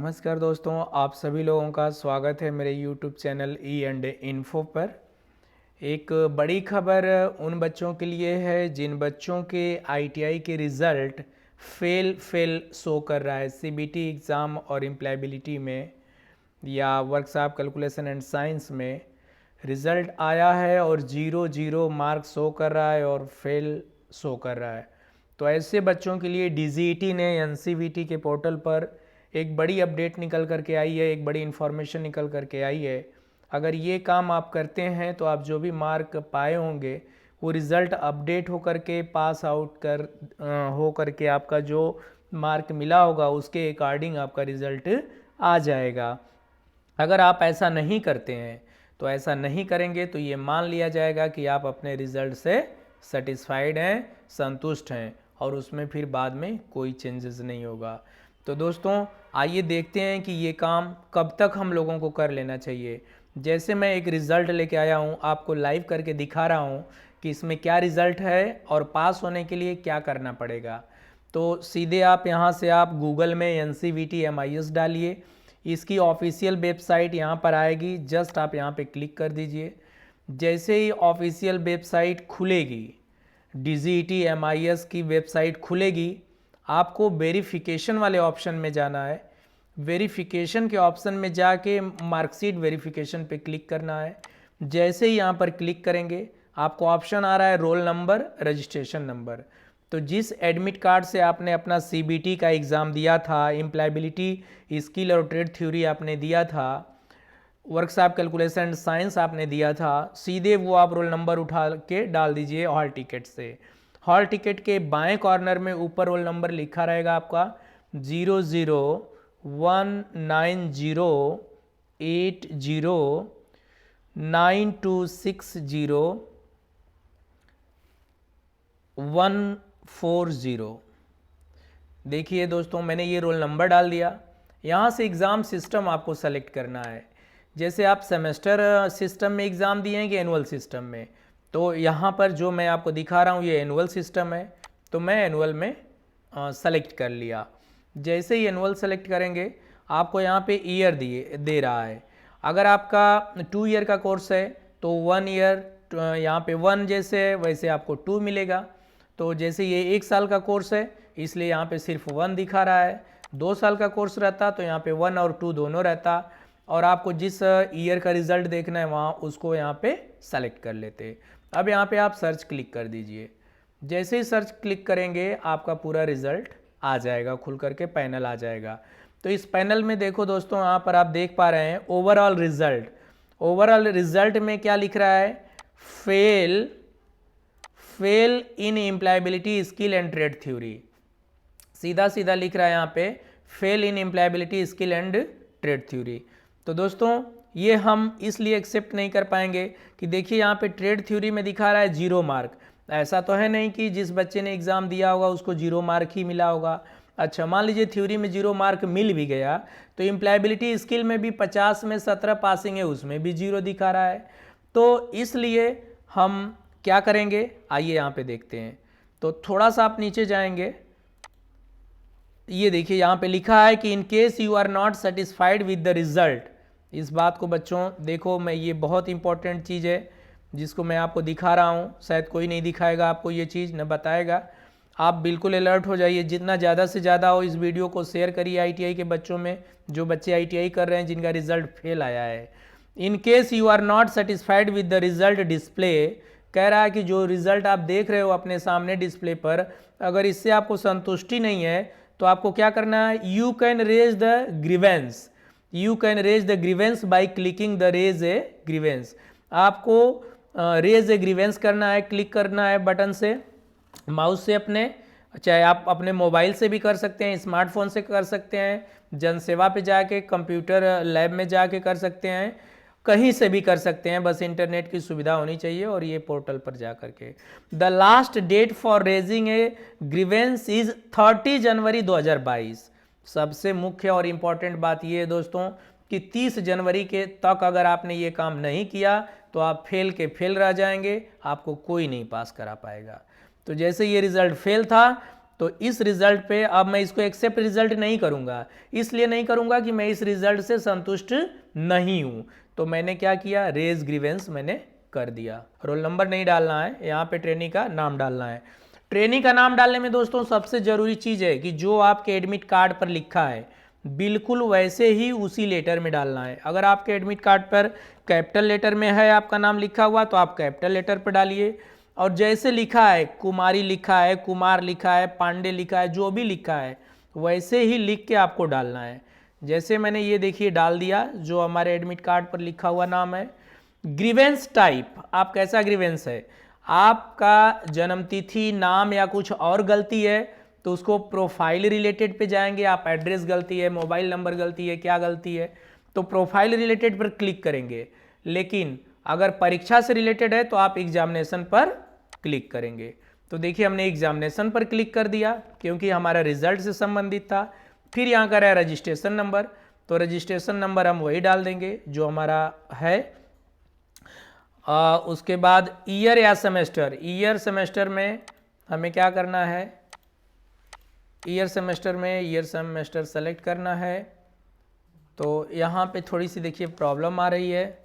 नमस्कार दोस्तों, आप सभी लोगों का स्वागत है मेरे YouTube चैनल E&Info पर। एक बड़ी खबर उन बच्चों के लिए है जिन बच्चों के ITI के रिज़ल्ट फेल शो कर रहा है CBT एग्ज़ाम और एम्प्लॉयबिलिटी में या वर्कशॉप कैलकुलेशन एंड साइंस में रिज़ल्ट आया है और 0 मार्क शो कर रहा है और फेल शो कर रहा है। तो ऐसे बच्चों के लिए DGET ने NCVT के पोर्टल पर एक बड़ी अपडेट निकल करके आई है, एक बड़ी इन्फॉर्मेशन निकल करके आई है। अगर ये काम आप करते हैं तो आप जो भी मार्क पाए होंगे वो रिज़ल्ट अपडेट हो करके पास आउट हो करके आपका जो मार्क मिला होगा उसके अकॉर्डिंग आपका रिज़ल्ट आ जाएगा। अगर आप ऐसा नहीं करते हैं तो ऐसा नहीं करेंगे तो ये मान लिया जाएगा कि आप अपने रिज़ल्ट से सेटिस्फाइड हैं, संतुष्ट हैं और उसमें फिर बाद में कोई चेंजेस नहीं होगा। तो दोस्तों आइए देखते हैं कि ये काम कब तक हम लोगों को कर लेना चाहिए। जैसे मैं एक रिज़ल्ट लेके आया हूँ, आपको लाइव करके दिखा रहा हूँ कि इसमें क्या रिज़ल्ट है और पास होने के लिए क्या करना पड़ेगा। तो सीधे आप यहाँ से आप गूगल में NCVT MIS डालिए, इसकी ऑफिशियल वेबसाइट यहाँ पर आएगी। जस्ट आप यहाँ पे क्लिक कर दीजिए। जैसे ही ऑफिशियल वेबसाइट खुलेगी, DGET MIS की वेबसाइट खुलेगी, आपको वेरिफिकेशन वाले ऑप्शन में जाना है। वेरिफिकेशन के ऑप्शन में जाके मार्कशीट वेरिफिकेशन पे क्लिक करना है। जैसे ही यहाँ पर क्लिक करेंगे आपको ऑप्शन आ रहा है रोल नंबर, रजिस्ट्रेशन नंबर। तो जिस एडमिट कार्ड से आपने अपना CBT का एग्ज़ाम दिया था, एम्प्लॉयबिलिटी स्किल और ट्रेड थ्योरी आपने दिया था, वर्कशॉप कैलकुलेशन साइंस आपने दिया था, सीधे वो आप रोल नंबर उठा के डाल दीजिए हॉल टिकट से। हॉल टिकट के बाएं कॉर्नर में ऊपर रोल नंबर लिखा रहेगा आपका 0019080140। देखिए दोस्तों, मैंने ये रोल नंबर डाल दिया। यहाँ से एग्ज़ाम सिस्टम आपको सेलेक्ट करना है। जैसे आप सेमेस्टर सिस्टम में एग्ज़ाम दिए हैं कि एनुअल सिस्टम में, तो यहाँ पर जो मैं आपको दिखा रहा हूँ ये एनुअल सिस्टम है, तो मैं एनुअल में सेलेक्ट कर लिया। जैसे ही एनुअल सेलेक्ट करेंगे आपको यहाँ पे ईयर दे रहा है। अगर आपका 2 ईयर का कोर्स है तो 1 ईयर, यहाँ पे 1 जैसे है वैसे आपको 2 मिलेगा। तो जैसे ये 1 साल का कोर्स है इसलिए यहाँ पे सिर्फ 1 दिखा रहा है। 2 साल का कोर्स रहता तो यहाँ पे 1 और 2 दोनों रहता, और आपको जिस ईयर का रिज़ल्ट देखना है वहाँ उसको यहाँ पे सेलेक्ट कर लेते। अब यहाँ पे आप सर्च क्लिक कर दीजिए। जैसे ही सर्च क्लिक करेंगे आपका पूरा रिज़ल्ट आ जाएगा, खुल करके पैनल आ जाएगा। तो इस पैनल में देखो दोस्तों, यहाँ पर आप देख पा रहे हैं ओवरऑल रिज़ल्ट। ओवरऑल रिज़ल्ट में क्या लिख रहा है? Fail in employability skill and trade theory. सीधा सीधा लिख रहा है यहाँ पे fail in employability skill and trade theory. तो दोस्तों ये हम इसलिए एक्सेप्ट नहीं कर पाएंगे कि देखिए यहाँ पे ट्रेड थ्योरी में दिखा रहा है 0 मार्क। ऐसा तो है नहीं कि जिस बच्चे ने एग्ज़ाम दिया होगा उसको 0 मार्क ही मिला होगा। अच्छा, मान लीजिए थ्योरी में 0 मार्क मिल भी गया तो एम्प्लॉयबिलिटी स्किल में भी 50 में 17 पासिंग है, उसमें भी 0 दिखा रहा है। तो इसलिए हम क्या करेंगे, आइए यहाँ पे देखते हैं। तो थोड़ा सा आप नीचे जाएंगे, ये देखिए यहाँ पे लिखा है कि in case you are not satisfied with the result. इस बात को बच्चों देखो, मैं ये बहुत इंपॉर्टेंट चीज़ है जिसको मैं आपको दिखा रहा हूँ। शायद कोई नहीं दिखाएगा आपको ये चीज़, न बताएगा। आप बिल्कुल अलर्ट हो जाइए, जितना ज़्यादा से ज़्यादा हो इस वीडियो को शेयर करिए ITI के बच्चों में, जो बच्चे ITI कर रहे हैं जिनका रिजल्ट फेल आया है। In case you are not satisfied with the result display, कह रहा है कि जो रिजल्ट आप देख रहे हो अपने सामने डिस्प्ले पर, अगर इससे आपको संतुष्टि नहीं है तो आपको क्या करना है? You can raise the grievance. You can raise the grievance by clicking the raise a grievance. आपको रेज ए ग्रीवेंस करना है, क्लिक करना है बटन से, माउस से अपने, चाहे आप अपने मोबाइल से भी कर सकते हैं, स्मार्टफोन से कर सकते हैं, जनसेवा पे जाके, कंप्यूटर लैब में जाके कर सकते हैं, कहीं से भी कर सकते हैं, बस इंटरनेट की सुविधा होनी चाहिए और ये पोर्टल पर जा करके। The last date for raising a grievance is 30 January 2022। सबसे मुख्य और इम्पॉर्टेंट बात ये है दोस्तों कि 30 जनवरी के तक अगर आपने ये काम नहीं किया तो आप फेल के फेल रह जाएंगे, आपको कोई नहीं पास करा पाएगा। तो जैसे ये रिजल्ट फेल था तो इस रिजल्ट पे अब मैं इसको एक्सेप्ट रिजल्ट नहीं करूँगा, इसलिए नहीं करूँगा कि मैं इस रिजल्ट से संतुष्ट नहीं हूँ। तो मैंने क्या किया, रेज ग्रीवेंस मैंने कर दिया। रोल नंबर नहीं डालना है, यहाँ पे ट्रेनी का नाम डालना है। ट्रेनी का नाम डालने में दोस्तों सबसे ज़रूरी चीज़ है कि जो आपके एडमिट कार्ड पर लिखा है बिल्कुल वैसे ही उसी लेटर में डालना है। अगर आपके एडमिट कार्ड पर कैपिटल लेटर में है आपका नाम लिखा हुआ तो आप कैपिटल लेटर पर डालिए, और जैसे लिखा है, कुमारी लिखा है, कुमार लिखा है, पांडे लिखा है, जो भी लिखा है वैसे ही लिख के आपको डालना है। जैसे मैंने ये देखिए डाल दिया जो हमारे एडमिट कार्ड पर लिखा हुआ नाम है। ग्रीवेंस टाइप, आप कैसा ग्रीवेंस है, आपका जन्म तिथि, नाम या कुछ और गलती है तो उसको प्रोफाइल रिलेटेड पे जाएंगे आप, एड्रेस गलती है, मोबाइल नंबर गलती है, क्या गलती है, तो प्रोफाइल रिलेटेड पर क्लिक करेंगे। लेकिन अगर परीक्षा से रिलेटेड है तो आप एग्जामिनेशन पर क्लिक करेंगे। तो देखिए हमने एग्जामिनेशन पर क्लिक कर दिया क्योंकि हमारा रिजल्ट से संबंधित था। फिर यहाँ का रहा रजिस्ट्रेशन नंबर, तो रजिस्ट्रेशन नंबर हम वही डाल देंगे जो हमारा है। उसके बाद ईयर या सेमेस्टर, ईयर सेमेस्टर में हमें क्या करना है, ईयर सेमेस्टर में ईयर सेमेस्टर सेलेक्ट करना है। तो यहाँ पे थोड़ी सी देखिए प्रॉब्लम आ रही है,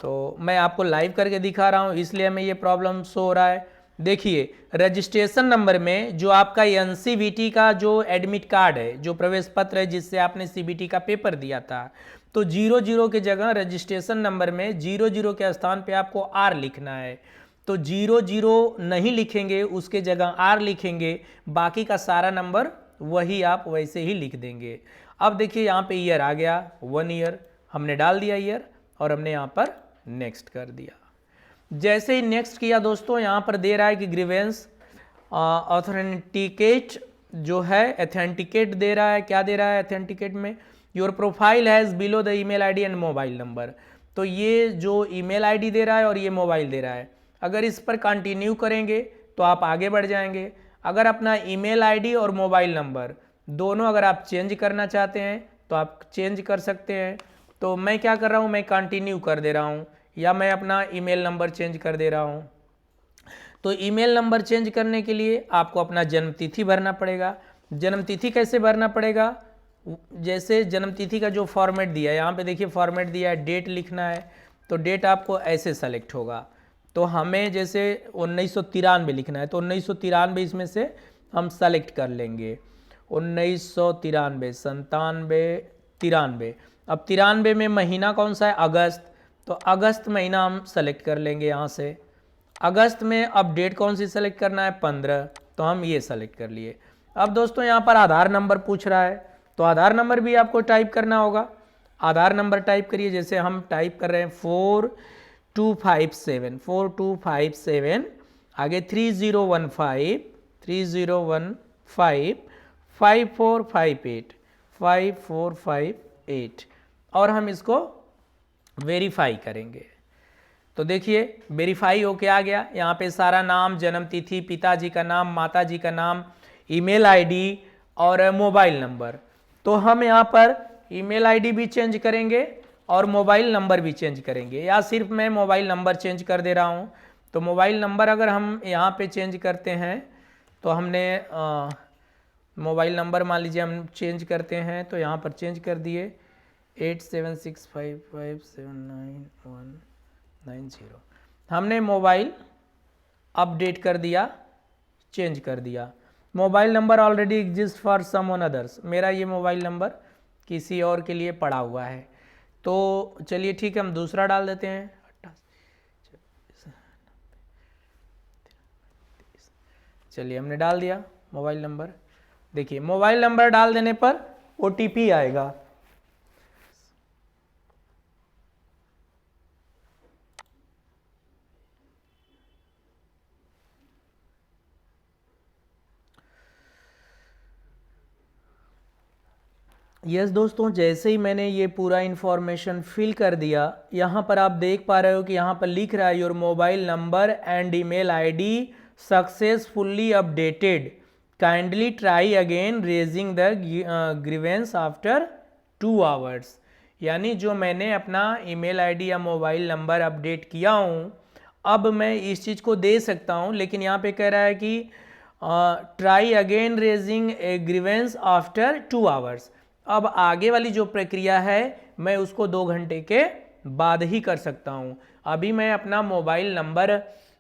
तो मैं आपको लाइव करके दिखा रहा हूँ इसलिए हमें ये प्रॉब्लम शो हो रहा है। देखिए रजिस्ट्रेशन नंबर में जो आपका एनसीवीटी का जो एडमिट कार्ड है, जो प्रवेश पत्र है जिससे आपने सीबीटी का पेपर दिया था, तो 00 के जगह रजिस्ट्रेशन नंबर में 00 के स्थान पे आपको आर लिखना है। तो 00 नहीं लिखेंगे, उसके जगह आर लिखेंगे, बाकी का सारा नंबर वही आप वैसे ही लिख देंगे। अब देखिए यहाँ पे ईयर आ गया, 1 ईयर हमने डाल दिया ईयर, और हमने यहाँ पर नेक्स्ट कर दिया। जैसे ही नेक्स्ट किया दोस्तों, यहाँ पर दे रहा है कि ग्रीवेंस ऑथेंटिकेट जो है, ऑथेंटिकेट दे रहा है। क्या दे रहा है ऑथेंटिकेट में, your profile has below the email ID and mobile number. तो ये जो ईमेल आईडी दे रहा है और ये मोबाइल दे रहा है, अगर इस पर कंटिन्यू करेंगे तो आप आगे बढ़ जाएंगे। अगर अपना ईमेल आईडी और मोबाइल नंबर दोनों अगर आप चेंज करना चाहते हैं तो आप चेंज कर सकते हैं। तो मैं क्या कर रहा हूँ, मैं कंटिन्यू कर दे रहा हूँ, या मैं अपना ईमेल नंबर चेंज कर दे रहा हूँ। तो ईमेल नंबर चेंज करने के लिए आपको अपना जन्म तिथि भरना पड़ेगा। जन्म तिथि कैसे भरना पड़ेगा, जैसे जन्म तिथि का जो फॉर्मेट दिया है, यहाँ पे देखिए फॉर्मेट दिया है, डेट लिखना है, तो डेट आपको ऐसे सेलेक्ट होगा। तो हमें जैसे 1993 लिखना है, तो 1993 इसमें से हम सेलेक्ट कर लेंगे। 1993, 97, 93। अब 93 में महीना कौन सा है, अगस्त, तो अगस्त महीना हम सेलेक्ट कर लेंगे यहाँ से। अगस्त में अब डेट कौन सी सेलेक्ट करना है, 15, तो हम ये सेलेक्ट कर लिए। अब दोस्तों यहाँ पर आधार नंबर पूछ रहा है, तो आधार नंबर भी आपको टाइप करना होगा। आधार नंबर टाइप करिए, जैसे हम टाइप कर रहे हैं 4257, आगे 3015 5458 और हम इसको वेरीफाई करेंगे। तो देखिए वेरीफाई होके आ गया। यहाँ पे सारा नाम, जन्म तिथि, पिताजी का नाम, माताजी का नाम, ईमेल आईडी और मोबाइल नंबर। तो हम यहाँ पर ईमेल आईडी भी चेंज करेंगे और मोबाइल नंबर भी चेंज करेंगे, या सिर्फ मैं मोबाइल नंबर चेंज कर दे रहा हूँ। तो मोबाइल नंबर अगर हम यहाँ पे चेंज करते हैं तो हमने मोबाइल नंबर मान लीजिए हम चेंज करते हैं, तो यहाँ पर चेंज कर दिए 8765579190। हमने मोबाइल अपडेट कर दिया, चेंज कर दिया। Mobile number already exist for someone others, मेरा ये मोबाइल नंबर किसी और के लिए पड़ा हुआ है। तो चलिए ठीक है, हम दूसरा डाल देते हैं। चलिए हमने डाल दिया मोबाइल नंबर। देखिए मोबाइल नंबर डाल देने पर OTP आएगा। यस दोस्तों, जैसे ही मैंने ये पूरा इन्फॉर्मेशन फिल कर दिया, यहाँ पर आप देख पा रहे हो कि यहाँ पर लिख रहा है your mobile number and email ID successfully updated, kindly try again raising the grievance after 2 hours. यानी जो मैंने अपना ईमेल आईडी या मोबाइल नंबर अपडेट किया हूँ, अब मैं इस चीज़ को दे सकता हूँ। लेकिन यहाँ पे कह रहा है कि try again raising a grievance after 2 hours. अब आगे वाली जो प्रक्रिया है मैं उसको 2 घंटे के बाद ही कर सकता हूं। अभी मैं अपना मोबाइल नंबर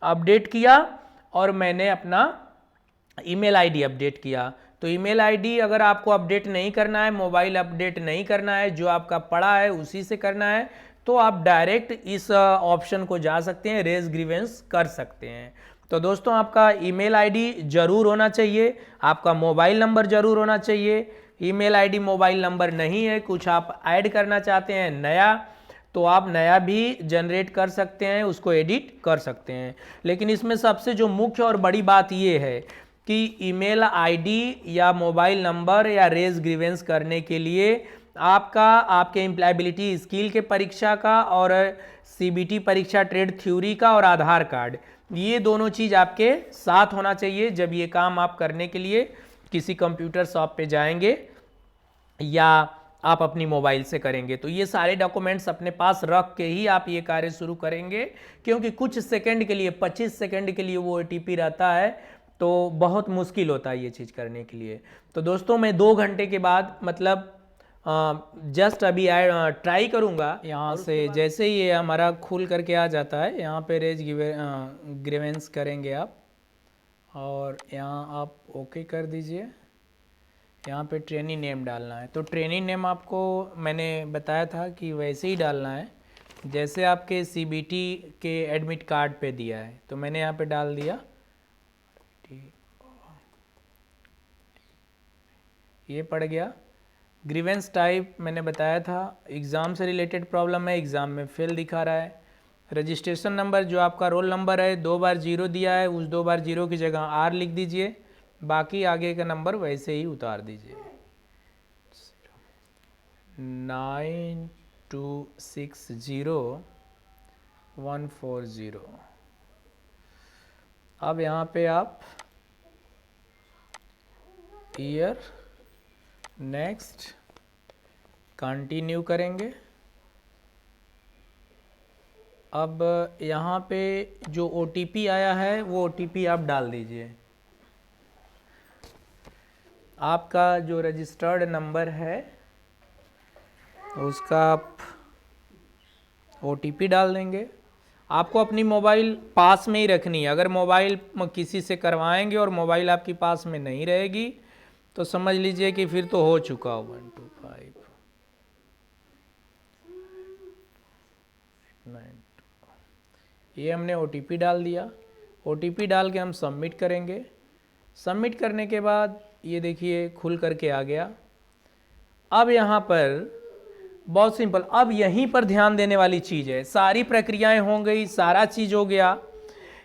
अपडेट किया और मैंने अपना ईमेल आईडी अपडेट किया। तो ईमेल आईडी अगर आपको अपडेट नहीं करना है, मोबाइल अपडेट नहीं करना है, जो आपका पड़ा है उसी से करना है, तो आप डायरेक्ट इस ऑप्शन को जा सकते हैं, रेज ग्रीवेंस कर सकते हैं। तो दोस्तों आपका ईमेल आईडी जरूर होना चाहिए, आपका मोबाइल नंबर जरूर होना चाहिए। ईमेल आईडी मोबाइल नंबर नहीं है, कुछ आप ऐड करना चाहते हैं नया, तो आप नया भी जनरेट कर सकते हैं, उसको एडिट कर सकते हैं। लेकिन इसमें सबसे जो मुख्य और बड़ी बात ये है कि ईमेल आईडी या मोबाइल नंबर या रेज ग्रीवेंस करने के लिए आपका आपके एम्प्लॉयबिलिटी स्किल के परीक्षा का और सीबीटी परीक्षा ट्रेड थ्योरी का और आधार कार्ड, ये दोनों चीज़ आपके साथ होना चाहिए जब ये काम आप करने के लिए किसी कंप्यूटर शॉप पे जाएंगे या आप अपनी मोबाइल से करेंगे। तो ये सारे डॉक्यूमेंट्स अपने पास रख के ही आप ये कार्य शुरू करेंगे, क्योंकि कुछ सेकंड के लिए 25 सेकंड के लिए वो ओटीपी रहता है, तो बहुत मुश्किल होता है ये चीज़ करने के लिए। तो दोस्तों मैं 2 घंटे के बाद मतलब जस्ट अभी ट्राई करूँगा यहाँ से। जैसे ये हमारा खुल करके आ जाता है, यहाँ पे रेज ग्रीवेंस करेंगे आप और यहाँ आप ओके कर दीजिए। यहाँ पे ट्रेनी नेम डालना है, तो ट्रेनी नेम आपको मैंने बताया था कि वैसे ही डालना है जैसे आपके सीबीटी के एडमिट कार्ड पे दिया है। तो मैंने यहाँ पे डाल दिया, ये पड़ गया। ग्रीवेंस टाइप मैंने बताया था, एग्ज़ाम से रिलेटेड प्रॉब्लम है, एग्ज़ाम में फेल दिखा रहा है। रजिस्ट्रेशन नंबर जो आपका रोल नंबर है 2 बार 0 दिया है, उस 2 बार 0 की जगह R लिख दीजिए, बाकी आगे का नंबर वैसे ही उतार दीजिए। 9260 अब यहाँ पे आप ईयर नेक्स्ट कंटिन्यू करेंगे। अब यहाँ पे जो OTP आया है वो OTP आप डाल दीजिए। आपका जो रजिस्टर्ड नंबर है उसका आप OTP डाल देंगे। आपको अपनी मोबाइल पास में ही रखनी है। अगर मोबाइल किसी से करवाएंगे और मोबाइल आपकी पास में नहीं रहेगी तो समझ लीजिए कि फिर तो हो चुका हो। 125 ये हमने OTP डाल दिया। OTP डाल के हम सबमिट करेंगे। सबमिट करने के बाद ये देखिए खुल करके आ गया। अब यहाँ पर बहुत सिंपल, अब यहीं पर ध्यान देने वाली चीज़ है। सारी प्रक्रियाएं हो गई, सारा चीज़ हो गया।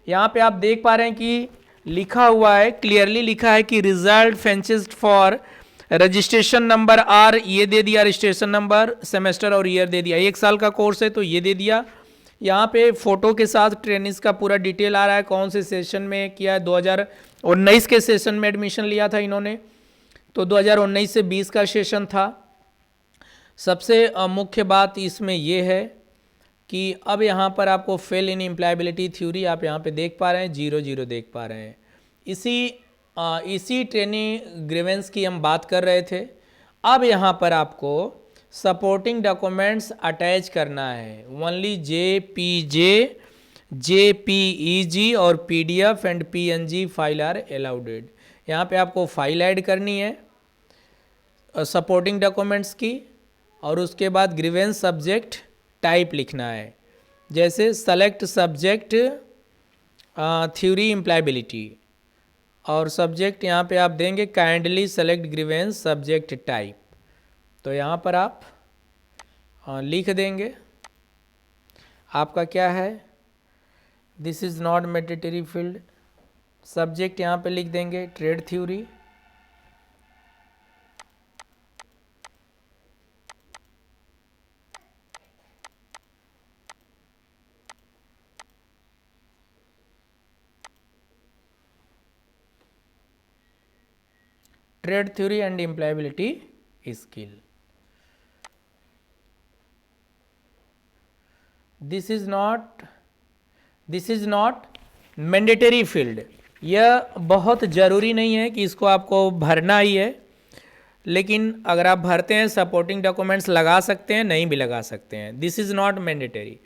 यहाँ पे आप देख पा रहे हैं कि लिखा हुआ है, क्लियरली लिखा है कि result fetched for registration number आर, ये दे दिया रजिस्ट्रेशन नंबर, सेमेस्टर और ईयर दे दिया। 1 साल का कोर्स है तो ये दे दिया। यहाँ पे फोटो के साथ ट्रेनिंग्स का पूरा डिटेल आ रहा है, कौन से सेशन में किया है। 2019 के सेशन में एडमिशन लिया था इन्होंने, तो 2019 से 20 का सेशन था। सबसे मुख्य बात इसमें यह है कि अब यहाँ पर आपको फेल इन एम्प्लॉयबिलिटी थ्योरी आप यहाँ पे देख पा रहे हैं, 0 देख पा रहे हैं। इसी ट्रेनिंग ग्रीवेंस की हम बात कर रहे थे। अब यहाँ पर आपको सपोर्टिंग डॉक्यूमेंट्स अटैच करना है। ओनली JPEG और PDF and PNG file are allowed. यहाँ पे आपको फाइल ऐड करनी है सपोर्टिंग डॉक्यूमेंट्स की, और उसके बाद ग्रीवेंस सब्जेक्ट टाइप लिखना है। जैसे सेलेक्ट सब्जेक्ट थ्योरी एम्प्लॉयबिलिटी, और सब्जेक्ट यहाँ पे आप देंगे kindly select grievance subject type. तो यहाँ पर आप लिख देंगे आपका क्या है, this is not mandatory field. Subject यहाँ पे लिख देंगे trade theory, trade theory and employability skill. This is not mandatory field. यह बहुत ज़रूरी नहीं है कि इसको आपको भरना ही है, लेकिन अगर आप भरते हैं सपोर्टिंग डॉक्यूमेंट्स लगा सकते हैं, नहीं भी लगा सकते हैं, दिस इज़ नॉट मैंडेटरी।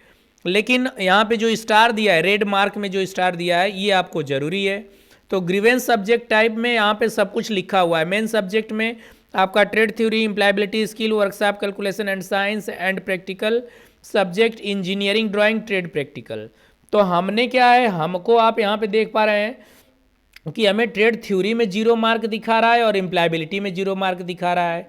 लेकिन यहाँ पे जो स्टार दिया है, रेड मार्क में जो स्टार दिया है, ये आपको ज़रूरी है। तो ग्रीवेंस सब्जेक्ट टाइप में यहाँ पे सब कुछ लिखा हुआ है। मेन सब्जेक्ट में आपका trade theory, employability skill, workshop, calculation and science and practical subject engineering, drawing, trade practical. तो हमने क्या है, हमको आप यहाँ पे देख पा रहे हैं कि हमें ट्रेड थ्योरी में 0 मार्क दिखा रहा है और इम्प्लॉयबिलिटी में 0 मार्क दिखा रहा है,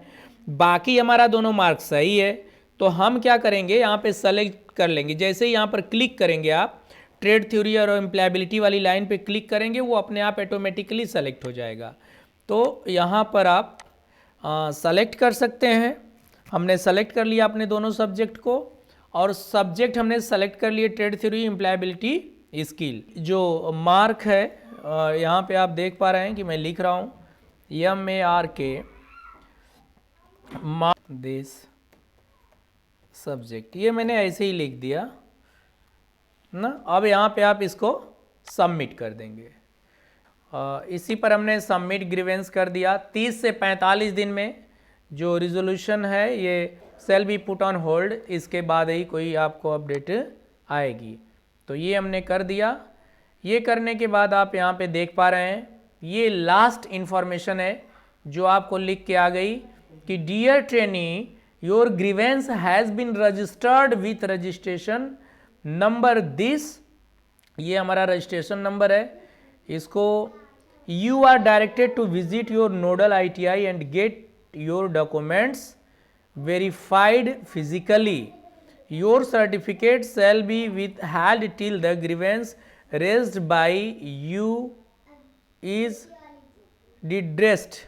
बाकी हमारा दोनों मार्क सही है। तो हम क्या करेंगे, यहाँ पे सेलेक्ट कर लेंगे। जैसे ही यहाँ पर क्लिक करेंगे आप, ट्रेड थ्योरी और एम्प्लॉयबिलिटी वाली लाइन पे क्लिक करेंगे, वो अपने आप ऑटोमेटिकली सेलेक्ट हो जाएगा। तो यहाँ पर आप सेलेक्ट कर सकते हैं। हमने सेलेक्ट कर लिया अपने दोनों सब्जेक्ट को, और सब्जेक्ट हमने सेलेक्ट कर लिए ट्रेड थ्योरी, एम्प्लॉयबिलिटी, स्किल। जो मार्क है यहाँ पे आप देख पा रहे हैं कि मैं लिख रहा हूँ MARK मार्क दिस सब्जेक्ट, ये मैंने ऐसे ही लिख दिया ना। अब यहाँ पे आप इसको सबमिट कर देंगे। इसी पर हमने सबमिट ग्रीवेंस कर दिया। 30 से 45 दिन में जो रिजोल्यूशन है ये shall be put on hold, इसके बाद ही कोई आपको अपडेट आएगी। तो ये हमने कर दिया। ये करने के बाद आप यहाँ पे देख पा रहे हैं, ये लास्ट इंफॉर्मेशन है जो आपको लिख के आ गई कि dear trainee, your grievance has been registered with registration number this, ये हमारा रजिस्ट्रेशन नंबर है। इसको you are directed to visit your nodal ITI and get your documents verified physically. Your certificate shall be withheld till the grievance raised by you is redressed.